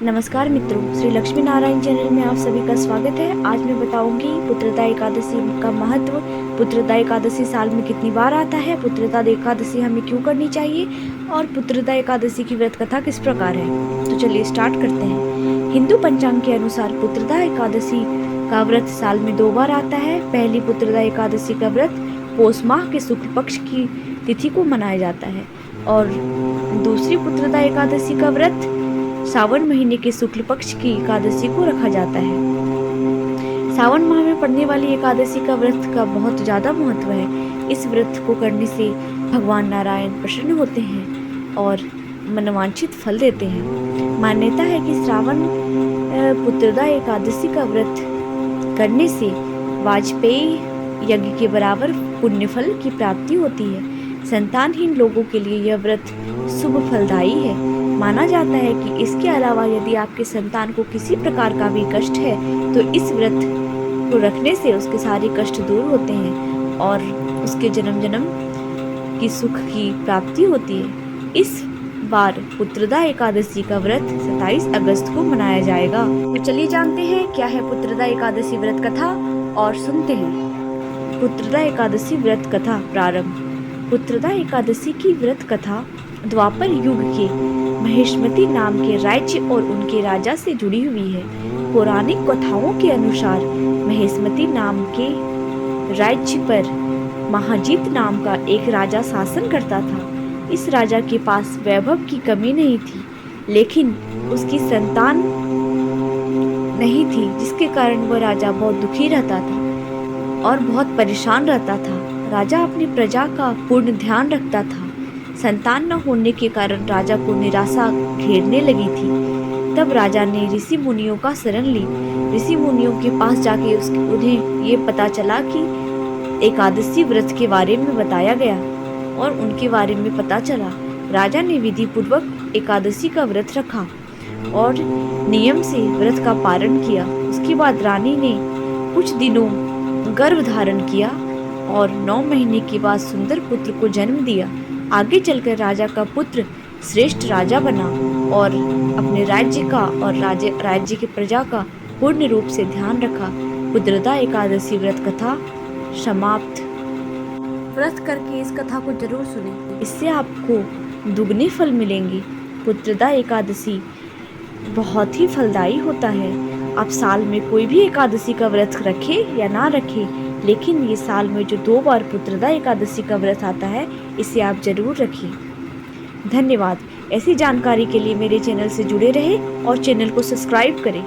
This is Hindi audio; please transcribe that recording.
नमस्कार मित्रों, श्री लक्ष्मी नारायण चैनल में आप सभी का स्वागत है। आज मैं बताऊंगी पुत्रदा एकादशी का महत्व। पुत्रदा एकादशी साल में कितनी बार आता है, पुत्रदा एकादशी हमें क्यों करनी चाहिए और पुत्रदा एकादशी की व्रत कथा किस प्रकार है। तो चलिए स्टार्ट करते हैं। हिंदू पंचांग के अनुसार पुत्रदा एकादशी का व्रत साल में 2 बार आता है। पहली पुत्रदा एकादशी का व्रत पौष माह के शुक्ल पक्ष की तिथि को मनाया जाता है और दूसरी पुत्रदा एकादशी का व्रत सावन महीने के शुक्ल पक्ष की एकादशी को रखा जाता है। सावन माह में पड़ने वाली एकादशी का व्रत का बहुत ज्यादा महत्व है। इस व्रत को करने से भगवान नारायण प्रसन्न होते हैं और मनवांछित फल देते हैं। मान्यता है कि श्रावण पुत्रदा एकादशी का व्रत करने से वाजपेयी यज्ञ के बराबर पुण्य फल की प्राप्ति होती है। संतानहीन लोगों के लिए यह व्रत शुभ फलदायी है। माना जाता है कि इसके अलावा यदि आपके संतान को किसी प्रकार का भी कष्ट है तो इस व्रत को रखने से उसके सारे कष्ट दूर होते हैं और उसके जन्म जन्म की सुख की प्राप्ति होती है। इस बार पुत्रदा एकादशी का व्रत 27 अगस्त को मनाया जाएगा। तो चलिए जानते हैं क्या है पुत्रदा एकादशी व्रत कथा और सुनते हैं। पुत्रदा एकादशी व्रत कथा प्रारंभ। पुत्रदा एकादशी की व्रत कथा द्वापर युग के महेशमती नाम के राज्य और उनके राजा से जुड़ी हुई है। पौराणिक कथाओं के अनुसार महेशमती नाम के राज्य पर महाजीत नाम का एक राजा शासन करता था। इस राजा के पास वैभव की कमी नहीं थी, लेकिन उसकी संतान नहीं थी, जिसके कारण वह राजा बहुत दुखी रहता था और बहुत परेशान रहता था। राजा अपनी प्रजा का पूर्ण ध्यान रखता था। संतान न होने के कारण राजा को निराशा घेरने लगी थी। तब राजा ने ऋषि मुनियों का शरण ली। ऋषि मुनियों के पास जाके उन्हें ये पता चला कि एकादशी व्रत के बारे में बताया गया और उनके बारे में पता चला। राजा ने विधि पूर्वक एकादशी का व्रत रखा और नियम से व्रत का पालन किया। उसके बाद रानी ने कुछ दिनों गर्भ धारण किया और 9 महीने के बाद सुंदर पुत्र को जन्म दिया। आगे चलकर राजा का पुत्र श्रेष्ठ राजा बना और अपने राज्य का और राज्य की प्रजा का पूर्ण रूप से ध्यान रखा। पुत्रदा एकादशी व्रत कथा समाप्त। व्रत करके इस कथा को जरूर सुने, इससे आपको दुगने फल मिलेंगे। पुत्रदा एकादशी बहुत ही फलदायी होता है। आप साल में कोई भी एकादशी का व्रत रखे या ना रखे, लेकिन ये साल में जो 2 बार पुत्रदा एकादशी का व्रत आता है, इसे आप जरूर रखिए। धन्यवाद। ऐसी जानकारी के लिए मेरे चैनल से जुड़े रहें और चैनल को सब्सक्राइब करें।